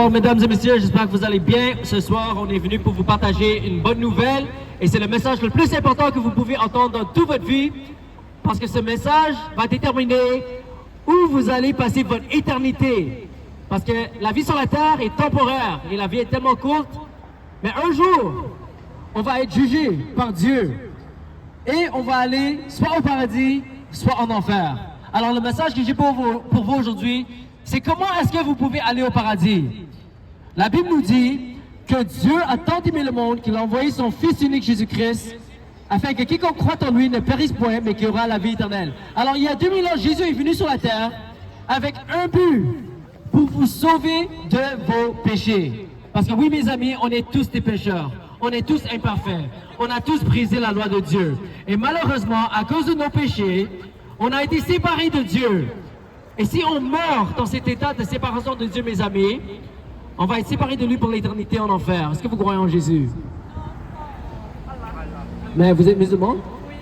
Bon, mesdames et messieurs, j'espère que vous allez bien. Ce soir, on est venu pour vous partager une bonne nouvelle et c'est le message le plus important que vous pouvez entendre dans toute votre vie parce que ce message va déterminer où vous allez passer votre éternité. Parce que la vie sur la terre est temporaire et la vie est tellement courte, mais un jour, on va être jugé par Dieu et on va aller soit au paradis, soit en enfer. Alors le message que j'ai pour vous aujourd'hui, c'est comment est-ce que vous pouvez aller au paradis? La Bible nous dit que Dieu a tant aimé le monde qu'il a envoyé son Fils unique Jésus-Christ afin que quiconque croit en lui ne périsse point mais qu'il aura la vie éternelle. Alors il y a 2000 ans, Jésus est venu sur la terre avec un but pour vous sauver de vos péchés. Parce que oui mes amis, on est tous des pécheurs, on est tous imparfaits, on a tous brisé la loi de Dieu. Et malheureusement, à cause de nos péchés, on a été séparés de Dieu. Et si on meurt dans cet état de séparation de Dieu, mes amis, on va être séparés de lui pour l'éternité en enfer. Est-ce que vous croyez en Jésus? Mais vous êtes musulman?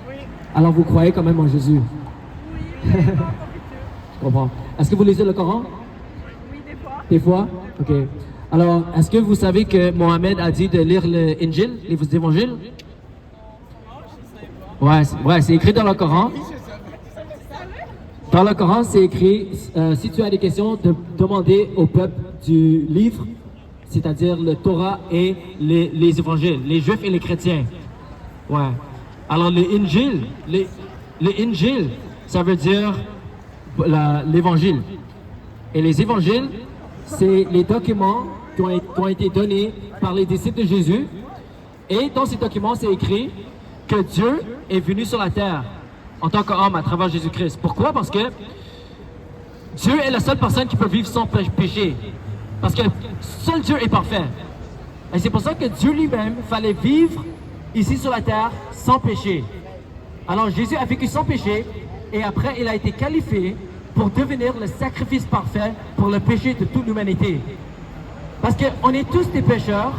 Oui. Alors vous croyez quand même en Jésus? Oui. Je comprends. Est-ce que vous lisez le Coran? Oui, des fois. Des fois? Ok. Alors, est-ce que vous savez que Mohamed a dit de lire le Injil, les évangiles? Ouais, c'est écrit dans le Coran. Dans le Coran, c'est écrit, si tu as des questions, de demander au peuple du livre, c'est-à-dire le Torah et les évangiles, les juifs et les chrétiens. Ouais. Alors, le Injil, ça veut dire l'évangile. Et les évangiles, c'est les documents qui ont été donnés par les disciples de Jésus. Et dans ces documents, c'est écrit que Dieu est venu sur la terre en tant qu'homme à travers Jésus-Christ. Pourquoi? Parce que Dieu est la seule personne qui peut vivre sans péché. Parce que seul Dieu est parfait. Et c'est pour ça que Dieu lui-même fallait vivre ici sur la terre sans péché. Alors Jésus a vécu sans péché et après il a été qualifié pour devenir le sacrifice parfait pour le péché de toute l'humanité. Parce qu'on est tous des pécheurs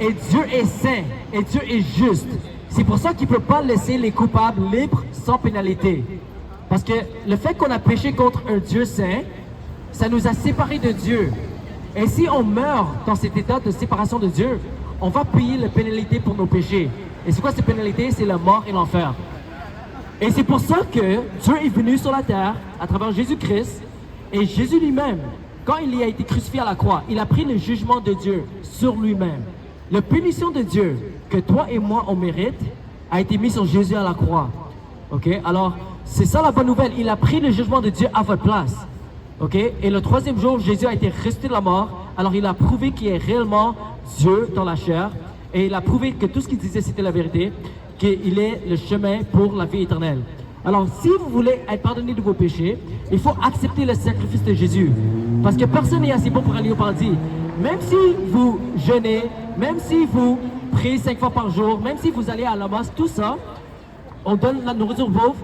et Dieu est saint et Dieu est juste. C'est pour ça qu'il ne peut pas laisser les coupables libres sans pénalité. Parce que le fait qu'on a péché contre un Dieu saint, ça nous a séparés de Dieu. Et si on meurt dans cet état de séparation de Dieu, on va payer la pénalité pour nos péchés. Et c'est quoi cette pénalité? C'est la mort et l'enfer. Et c'est pour ça que Dieu est venu sur la terre à travers Jésus-Christ. Et Jésus lui-même, quand il y a été crucifié à la croix, il a pris le jugement de Dieu sur lui-même. La punition de Dieu que toi et moi on mérite a été mise sur Jésus à la croix. Ok? Alors, c'est ça la bonne nouvelle. Il a pris le jugement de Dieu à votre place. Ok? Et le troisième jour, Jésus a été ressuscité de la mort. Alors, il a prouvé qu'il est réellement Dieu dans la chair. Et il a prouvé que tout ce qu'il disait, c'était la vérité. Qu'il est le chemin pour la vie éternelle. Alors, si vous voulez être pardonné de vos péchés, il faut accepter le sacrifice de Jésus. Parce que personne n'est assez bon pour aller au paradis. Même si vous jeûnez, même si vous priez 5 fois par jour, même si vous allez à la mosquée, tout ça, on donne la nourriture aux pauvres,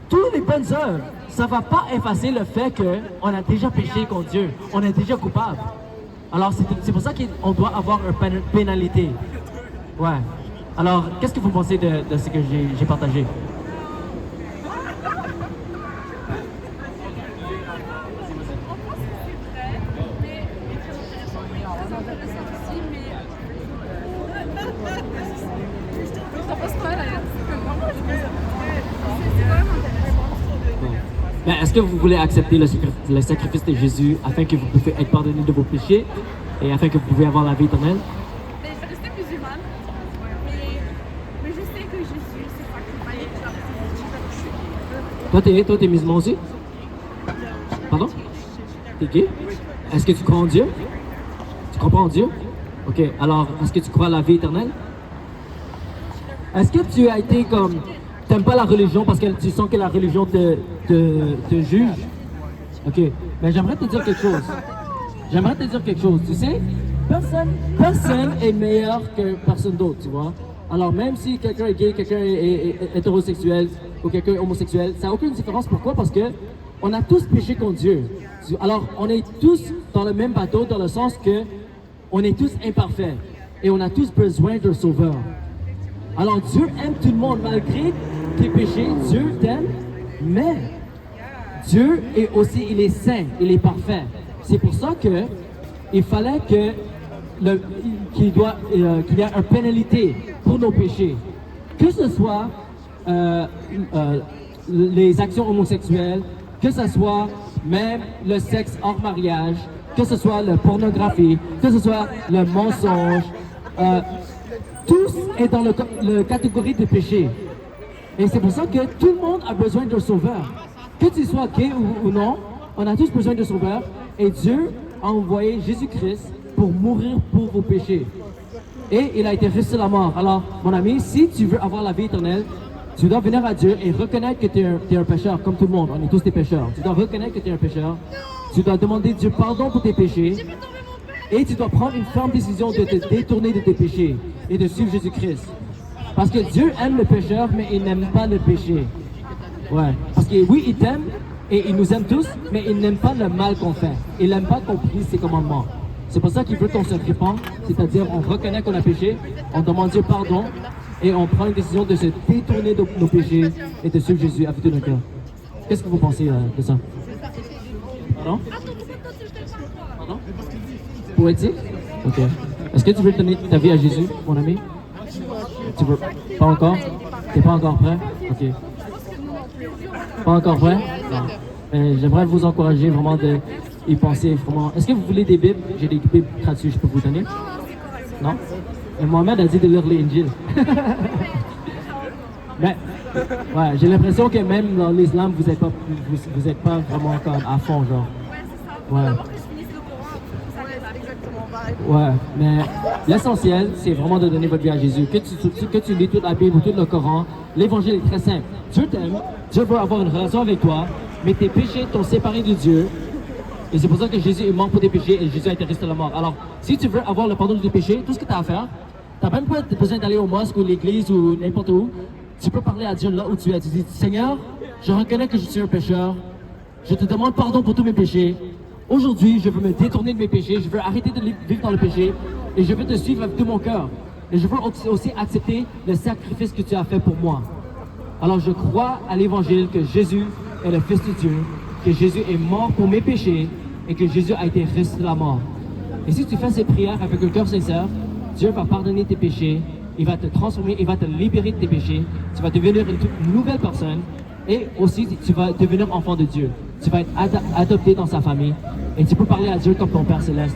toutes les bonnes œuvres, ça ne va pas effacer le fait qu'on a déjà péché contre Dieu, on est déjà coupable. Alors c'est pour ça qu'on doit avoir une pénalité. Ouais. Alors, qu'est-ce que vous pensez de ce que j'ai partagé? Est-ce que vous voulez accepter le sacrifice de Jésus afin que vous puissiez être pardonné de vos péchés et afin que vous puissiez avoir la vie éternelle? Mais je restais musulmane, mais je sais que Jésus s'est sacrifié. Toi, t'es musulman aussi? Pardon? T'es gay? Est-ce que tu crois en Dieu? Tu crois pas en Dieu? Ok, alors, est-ce que tu crois à la vie éternelle? Est-ce que tu as été comme... T'aimes pas la religion parce que tu sens que la religion te juge? Ok, mais j'aimerais te dire quelque chose. Tu sais, personne est meilleur que personne d'autre, tu vois. Alors même si quelqu'un est gay, quelqu'un est hétérosexuel ou quelqu'un est homosexuel, ça n'a aucune différence. Pourquoi? Parce que on a tous péché contre Dieu. Alors on est tous dans le même bateau dans le sens que on est tous imparfaits et on a tous besoin d'un sauveur. Alors Dieu aime tout le monde malgré tes péchés, Dieu t'aime, mais Dieu est aussi, il est saint, il est parfait. C'est pour ça que il fallait qu'il y ait une pénalité pour nos péchés. Que ce soit les actions homosexuelles, que ce soit même le sexe hors mariage, que ce soit la pornographie, que ce soit le mensonge, tous est dans la catégorie de péché. Et c'est pour ça que tout le monde a besoin d'un sauveur. Que tu sois gay ou non, on a tous besoin de sauveur. Et Dieu a envoyé Jésus-Christ pour mourir pour vos péchés. Et il a été ressuscité de la mort. Alors, mon ami, si tu veux avoir la vie éternelle, tu dois venir à Dieu et reconnaître que tu es un pécheur, comme tout le monde. On est tous des pécheurs. Tu dois reconnaître que tu es un pécheur. Tu dois demander Dieu pardon pour tes péchés. Et tu dois prendre une ferme décision de te détourner de tes péchés et de suivre Jésus-Christ. Parce que Dieu aime le pécheur, mais il n'aime pas le péché. Ouais. Parce que oui, il t'aime et il nous aime tous, mais il n'aime pas le mal qu'on fait. Il n'aime pas qu'on brise ses commandements. C'est pour ça qu'il veut qu'on se répand, c'est-à-dire on reconnaît qu'on a péché, on demande Dieu pardon et on prend une décision de se détourner de nos péchés et de suivre Jésus avec tout notre cœur. Qu'est-ce que vous pensez de ça? Pardon? Pardon? Poétique? Ok. Est-ce que tu veux donner ta vie à Jésus, mon ami? Tu veux? Pas encore? T'es pas encore prêt? Ok. Pas encore prêt? Non. J'aimerais vous encourager vraiment de y penser vraiment. Est-ce que vous voulez des Bibles? J'ai des Bibles gratuites, je peux vous donner? Non? Et Mohamed a dit de lire l'Injil. Mais, ouais, j'ai l'impression que même dans l'islam, vous êtes pas vraiment comme à fond, genre. Ouais. Ouais, mais l'essentiel, c'est vraiment de donner votre vie à Jésus. Que tu lis toute la Bible ou tout le Coran, l'évangile est très simple. Dieu t'aime, Dieu veut avoir une relation avec toi, mais tes péchés t'ont séparé de Dieu. Et c'est pour ça que Jésus est mort pour tes péchés et Jésus a été resté à la mort. Alors, si tu veux avoir le pardon de tes péchés, tout ce que tu as à faire, tu n'as même pas besoin d'aller au mosque ou l'église ou n'importe où. Tu peux parler à Dieu là où tu es. Tu dis, Seigneur, je reconnais que je suis un pécheur. Je te demande pardon pour tous mes péchés. Aujourd'hui, je veux me détourner de mes péchés. Je veux arrêter de vivre dans le péché. Et je veux te suivre avec tout mon cœur. Et je veux aussi accepter le sacrifice que tu as fait pour moi. Alors, je crois à l'évangile que Jésus est le Fils de Dieu, que Jésus est mort pour mes péchés et que Jésus a été ressuscité de la mort. Et si tu fais ces prières avec un cœur sincère, Dieu va pardonner tes péchés, il va te transformer, il va te libérer de tes péchés, tu vas devenir une nouvelle personne et aussi tu vas devenir enfant de Dieu. Tu vas être adopté dans sa famille et tu peux parler à Dieu comme ton Père Céleste.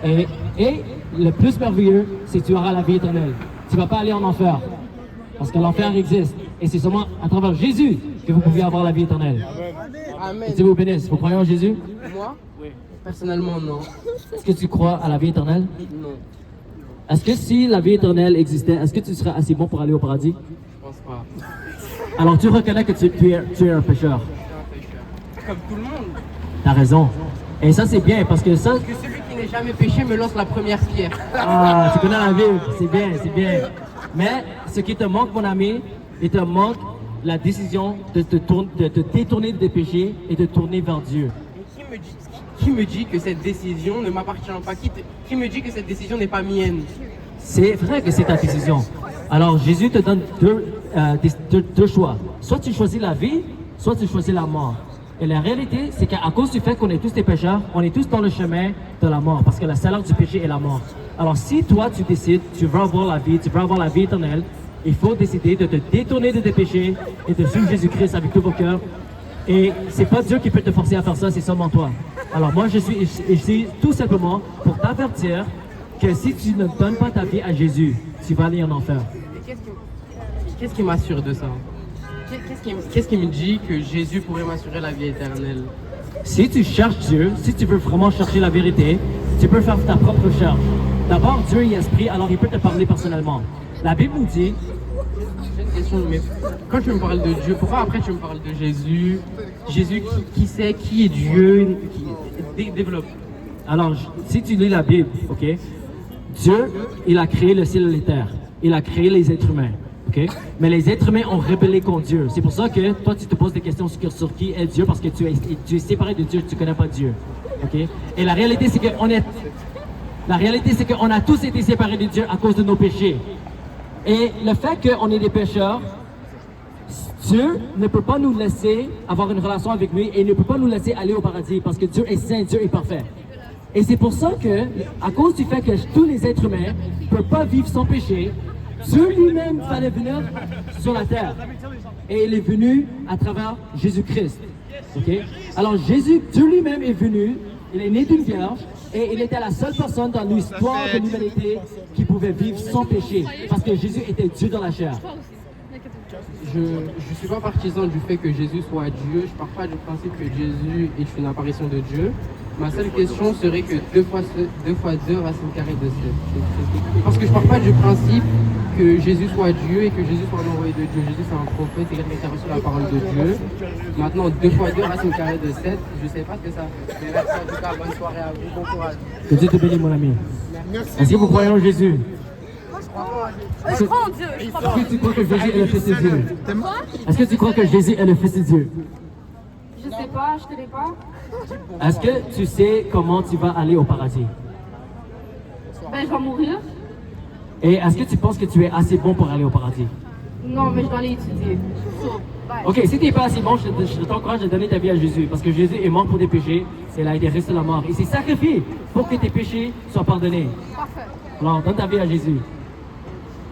Et le plus merveilleux, c'est que tu auras la vie éternelle. Tu ne vas pas aller en enfer parce que l'enfer existe et c'est seulement à travers Jésus que vous pouvez avoir la vie éternelle. Amen. Et Dieu vous bénisse. Vous croyez en Jésus? Moi? Oui. Personnellement, non. Est-ce que tu crois à la vie éternelle? Non. Est-ce que si la vie éternelle existait, est-ce que tu serais assez bon pour aller au paradis? Je pense pas. Alors tu reconnais que tu es un pécheur. Comme tout le monde. T'as raison. Et ça c'est bien parce que ça... Que celui qui n'est jamais péché me lance la première pierre. Ah, tu connais la Bible, c'est bien, c'est bien. Mais ce qui te manque, mon ami, il te manque la décision de te détourner de tes péchés et de tourner vers Dieu. Qui me dit que cette décision ne m'appartient pas? Qui me dit que cette décision n'est pas mienne? C'est vrai que c'est ta décision. Alors Jésus te donne deux choix. Soit tu choisis la vie, soit tu choisis la mort. Et la réalité, c'est qu'à cause du fait qu'on est tous des pécheurs, on est tous dans le chemin de la mort, parce que la salaire du péché est la mort. Alors si toi tu décides, tu veux avoir la vie, tu veux avoir la vie éternelle, il faut décider de te détourner de tes péchés et de suivre Jésus-Christ avec tout ton cœur. Et c'est pas Dieu qui peut te forcer à faire ça, c'est seulement toi. Alors moi je suis ici tout simplement pour t'avertir que si tu ne donnes pas ta vie à Jésus, tu vas aller en enfer. Qu'est-ce qui m'assure de ça? Qu'est-ce qui me dit que Jésus pourrait m'assurer la vie éternelle? Si tu cherches Dieu, si tu veux vraiment chercher la vérité, tu peux faire ta propre recherche. D'abord, Dieu est esprit, alors il peut te parler personnellement. La Bible nous dit... J'ai une question, mais quand tu me parles de Dieu, pourquoi après tu me parles de Jésus? Jésus qui sait qui est Dieu? Développe. Alors, si tu lis la Bible, ok, Dieu, il a créé le ciel et la terre. Il a créé les êtres humains. Okay? Mais les êtres humains ont rebellé contre Dieu. C'est pour ça que toi, tu te poses des questions sur qui est Dieu, parce que tu es séparé de Dieu, tu ne connais pas Dieu. Okay? Et la réalité, c'est qu'on a tous été séparés de Dieu à cause de nos péchés. Et le fait qu'on est des pécheurs, Dieu ne peut pas nous laisser avoir une relation avec lui et il ne peut pas nous laisser aller au paradis parce que Dieu est saint, Dieu est parfait. Et c'est pour ça que, à cause du fait que tous les êtres humains ne peuvent pas vivre sans péché, Dieu lui-même fallait venir sur la terre. Et il est venu à travers Jésus-Christ. Okay? Alors Jésus, Dieu lui-même est venu, il est né d'une vierge, et il était la seule personne dans l'histoire de l'humanité qui pouvait vivre sans péché. Parce que Jésus était Dieu dans la chair. Toi aussi. N'inquiète-toi. Je ne suis pas partisan du fait que Jésus soit Dieu. Je ne pars pas du principe que Jésus est une apparition de Dieu. Ma seule question serait que 2 fois 2 racine carrée de 7. Parce que je ne pars pas du principe que Jésus soit Dieu et que Jésus soit l'envoyé de Dieu. Jésus c'est un prophète, c'est quelqu'un qui a reçu la parole de Dieu. Maintenant, 2 fois 2 racine carrée de 7, je ne sais pas ce que ça fait. Mais merci en tout cas, bonne soirée à vous, bon courage. Que Dieu te bénisse, mon ami. Est-ce que vous croyez en Jésus? Je crois en Dieu, je crois pas. Est-ce que tu crois que Jésus est le Fils de Dieu? Quoi? Est-ce que tu crois que Jésus est le Fils de Dieu? Je sais pas, je connais pas. Est-ce que tu sais comment tu vas aller au paradis? Ben, je vais mourir. Et est-ce que tu penses que tu es assez bon pour aller au paradis? Non, mais je dois aller étudier. So, bye. Ok, si tu n'es pas assez bon, je t'encourage à donner ta vie à Jésus. Parce que Jésus est mort pour tes péchés, et il a été resté de la mort. Il s'est sacrifié pour que tes péchés soient pardonnés. Parfait. Alors, donne ta vie à Jésus.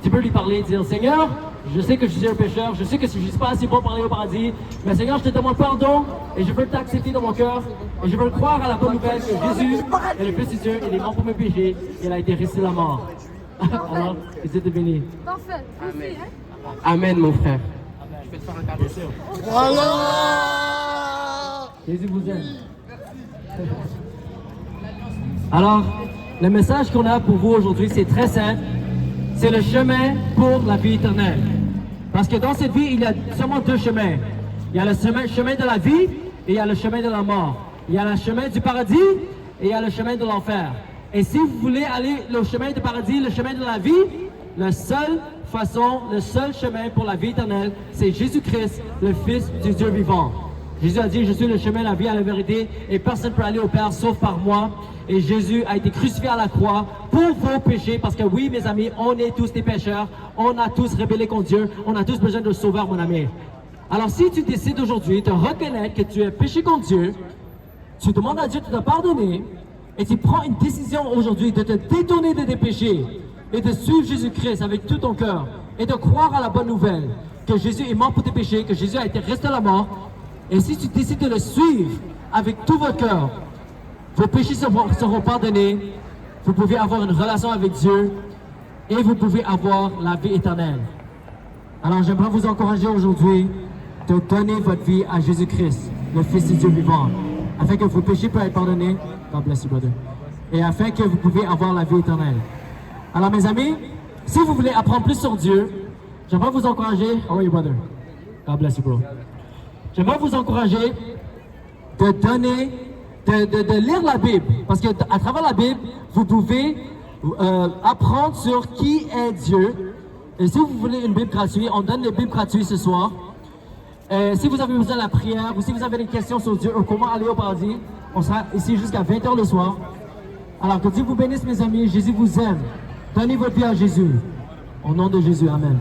Tu peux lui parler et dire, Seigneur, je sais que je suis un pécheur, je sais que je ne suis pas assez bon pour aller au paradis, mais Seigneur, je te demande pardon et je veux t'accepter dans mon cœur et je veux croire à la bonne nouvelle que Jésus est le Fils de Dieu, il est mort pour mes péchés et il a été resté de la mort. Alors, que Dieu te bénisse. Parfait. Merci, hein? Amen, mon frère. Je vais te faire un cadeau. Jésus vous aime. Alors, le message qu'on a pour vous aujourd'hui, c'est très simple. C'est le chemin pour la vie éternelle. Parce que dans cette vie, il y a seulement 2 chemins. Il y a le chemin de la vie et il y a le chemin de la mort. Il y a le chemin du paradis et il y a le chemin de l'enfer. Et si vous voulez aller le chemin du paradis, le chemin de la vie, la seule façon, le seul chemin pour la vie éternelle, c'est Jésus-Christ, le Fils du Dieu vivant. Jésus a dit, je suis le chemin, la vie et la vérité, et personne ne peut aller au Père sauf par moi. Et Jésus a été crucifié à la croix pour vos péchés, parce que oui, mes amis, on est tous des pécheurs, on a tous rébellé contre Dieu, on a tous besoin de sauveur, mon ami. Alors si tu décides aujourd'hui de reconnaître que tu as péché contre Dieu, tu demandes à Dieu de te pardonner, et tu prends une décision aujourd'hui de te détourner de tes péchés, et de suivre Jésus-Christ avec tout ton cœur, et de croire à la bonne nouvelle, que Jésus est mort pour tes péchés, que Jésus a été resté à la mort, et si tu décides de le suivre avec tout votre cœur, vos péchés seront pardonnés, vous pouvez avoir une relation avec Dieu et vous pouvez avoir la vie éternelle. Alors j'aimerais vous encourager aujourd'hui de donner votre vie à Jésus-Christ, le Fils de Dieu vivant, afin que vos péchés puissent être pardonnés. God bless you, brother. Et afin que vous puissiez avoir la vie éternelle. Alors mes amis, si vous voulez apprendre plus sur Dieu, j'aimerais vous encourager. How are you, brother? God bless you, bro. J'aimerais vous encourager de donner, de lire la Bible. Parce qu'à travers la Bible, vous pouvez apprendre sur qui est Dieu. Et si vous voulez une Bible gratuite, on donne les Bibles gratuites ce soir. Si vous avez besoin de la prière ou si vous avez des questions sur Dieu ou comment aller au paradis, on sera ici jusqu'à 20h le soir. Alors que Dieu vous bénisse, mes amis. Jésus vous aime. Donnez votre vie à Jésus. Au nom de Jésus, amen.